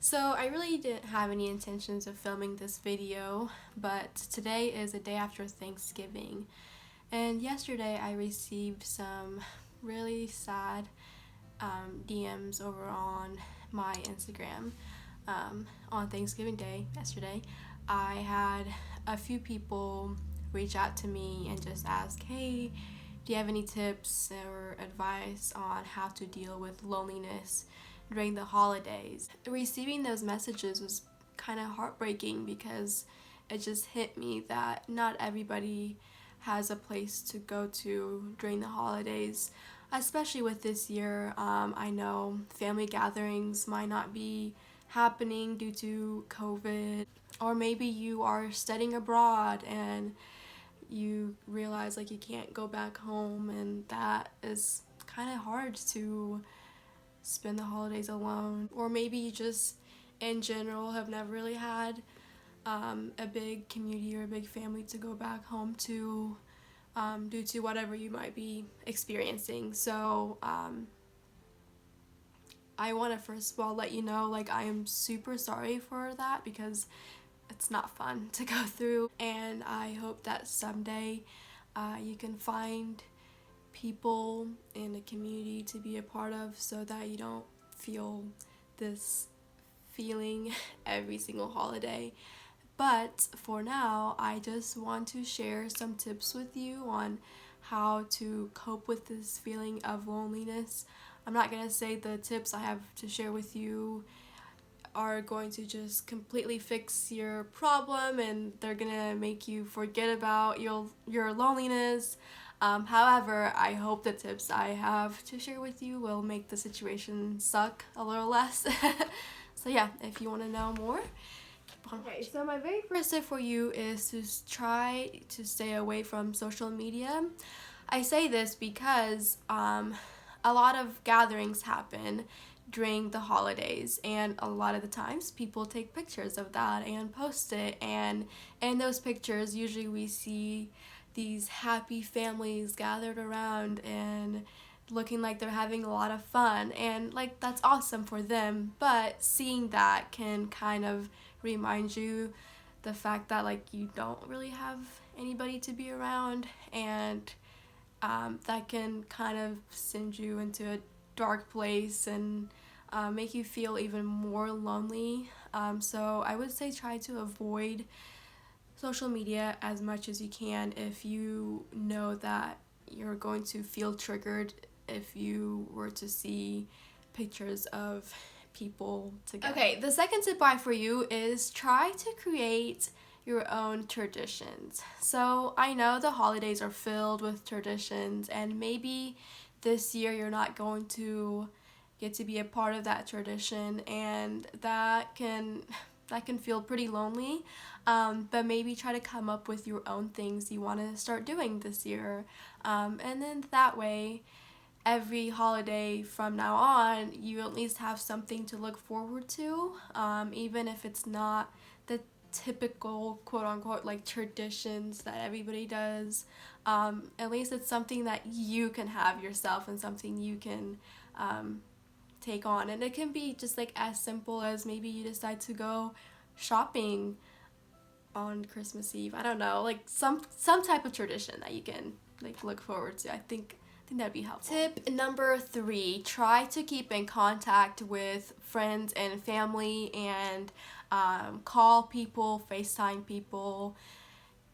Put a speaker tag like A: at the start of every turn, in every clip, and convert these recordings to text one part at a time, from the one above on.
A: So I really didn't have any intentions of filming this video, but today is a day after Thanksgiving, and yesterday I received some really sad DMs over on my Instagram. On Thanksgiving Day yesterday, I had a few people reach out to me and just ask, hey, do you have any tips or advice on how to deal with loneliness during the holidays? Receiving those messages was kind of heartbreaking because it just hit me that not everybody has a place to go to during the holidays, especially with this year. I know family gatherings might not be happening due to COVID, or maybe you are studying abroad and you realize like you can't go back home, and that is kind of hard to spend the holidays alone. Or maybe you just in general have never really had a big community or a big family to go back home to due to whatever you might be experiencing. So I want to first of all let you know, like, I am super sorry for that because it's not fun to go through, and I hope that someday you can find people in a community to be a part of so that you don't feel this feeling every single holiday. But for now, I just want to share some tips with you on how to cope with this feeling of loneliness. I'm not going to say the tips I have to share with you are going to just completely fix your problem and they're gonna make you forget about your loneliness. However, I hope the tips I have to share with you will make the situation suck a little less. So yeah, if you want to know more, keep on watching. So my very first tip for you is to try to stay away from social media. I say this because a lot of gatherings happen during the holidays, and a lot of the times people take pictures of that and post it, and in those pictures usually we see these happy families gathered around and looking like they're having a lot of fun, and like that's awesome for them, but seeing that can kind of remind you the fact that like you don't really have anybody to be around, and that can kind of send you into a dark place and make you feel even more lonely. So I would say try to avoid social media as much as you can if you know that you're going to feel triggered if you were to see pictures of people together. Okay, the second tip I have for you is try to create your own traditions. So I know the holidays are filled with traditions, and maybe this year you're not going to get to be a part of that tradition, and that can feel pretty lonely. But maybe try to come up with your own things you want to start doing this year, and then that way every holiday from now on you at least have something to look forward to, even if it's not the typical quote-unquote like traditions that everybody does. At least it's something that you can have yourself and something you can take on, and it can be just like as simple as maybe you decide to go shopping on Christmas Eve. I don't know, like some type of tradition that you can like look forward to. I think that'd be helpful. Tip number 3, try to keep in contact with friends and family, and call people, FaceTime people.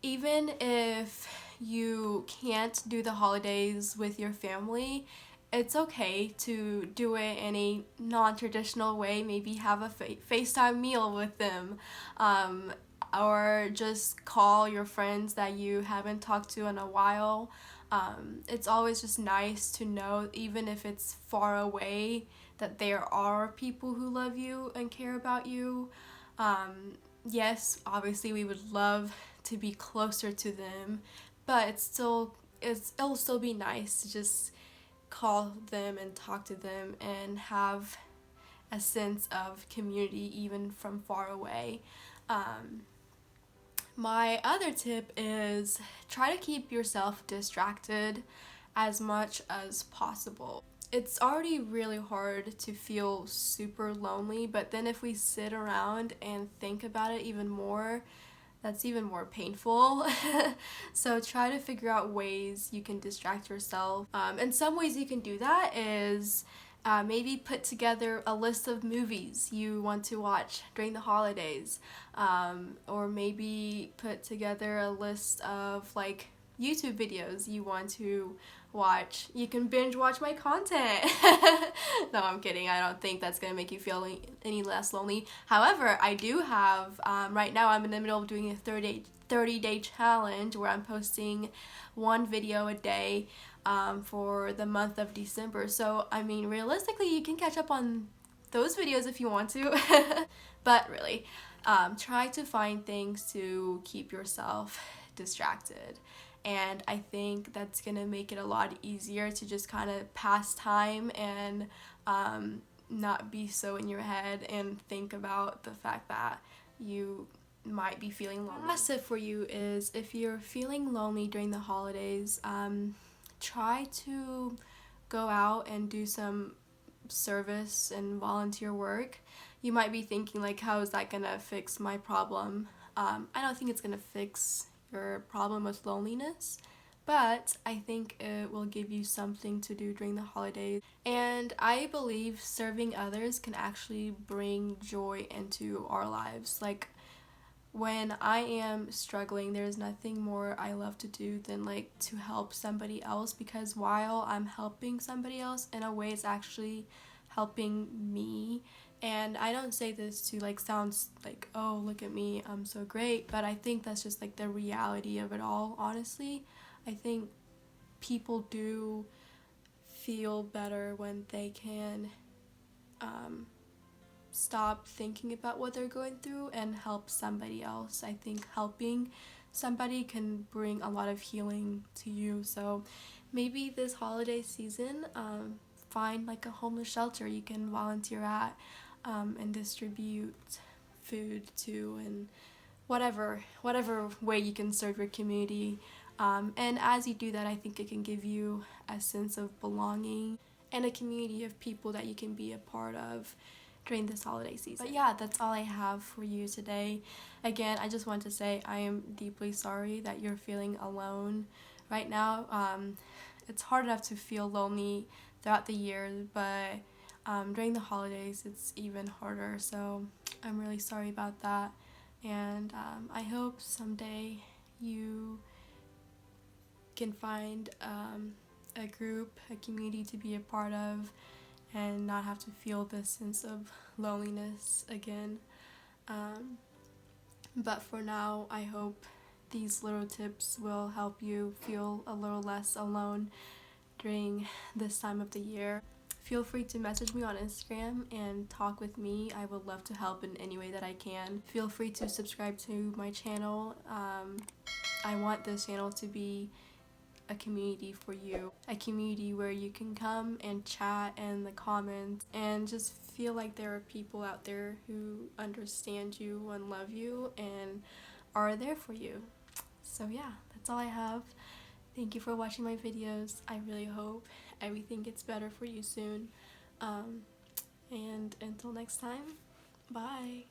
A: Even if you can't do the holidays with your family, it's okay to do it in a non-traditional way. Maybe have a FaceTime meal with them, or just call your friends that you haven't talked to in a while. It's always just nice to know, even if it's far away, that there are people who love you and care about you. Yes, obviously we would love to be closer to them, but it'll still be nice to just call them and talk to them and have a sense of community even from far away. My other tip is try to keep yourself distracted as much as possible. it's already really hard to feel super lonely, but then if we sit around and think about it even more, that's even more painful. So try to figure out ways you can distract yourself. And some ways you can do that is maybe put together a list of movies you want to watch during the holidays, or maybe put together a list of like YouTube videos you want to watch. You can binge watch my content. No, I'm kidding. I don't think that's gonna make you feel any less lonely. However, I do have, right now I'm in the middle of doing a 30-day challenge where I'm posting one video a day for the month of December. So, I mean, realistically, you can catch up on those videos if you want to. But really, try to find things to keep yourself distracted. And I think that's gonna make it a lot easier to just kind of pass time and not be so in your head and think about the fact that you might be feeling lonely. Last tip for you is if you're feeling lonely during the holidays, try to go out and do some service and volunteer work. You might be thinking like, how is that gonna fix my problem? I don't think it's gonna fix your problem with loneliness, but I think it will give you something to do during the holidays. And I believe serving others can actually bring joy into our lives. Like, when I am struggling, there's nothing more I love to do than like to help somebody else, because while I'm helping somebody else, in a way it's actually helping me. And I don't say this to like sounds like, oh, look at me, I'm so great, but I think that's just like the reality of it all, honestly. I think people do feel better when they can stop thinking about what they're going through and help somebody else. I think helping somebody can bring a lot of healing to you. So maybe this holiday season, find like a homeless shelter you can volunteer at, and distribute food to, and whatever way you can serve your community. And as you do that, I think it can give you a sense of belonging and a community of people that you can be a part of during this holiday season. But yeah, that's all I have for you today. Again, I just want to say I am deeply sorry that you're feeling alone right now. It's hard enough to feel lonely throughout the year, but during the holidays it's even harder. So I'm really sorry about that, and I hope someday you can find a group, a community to be a part of, and not have to feel this sense of loneliness again. But for now, I hope these little tips will help you feel a little less alone during this time of the year. Feel free to message me on Instagram and talk with me. I would love to help in any way that I can. Feel free to subscribe to my channel. I want this channel to be a community for you, a community where you can come and chat in the comments and just feel like there are people out there who understand you and love you and are there for you. So yeah, that's all I have. Thank you for watching my videos. I really hope everything gets better for you soon. And until next time, bye.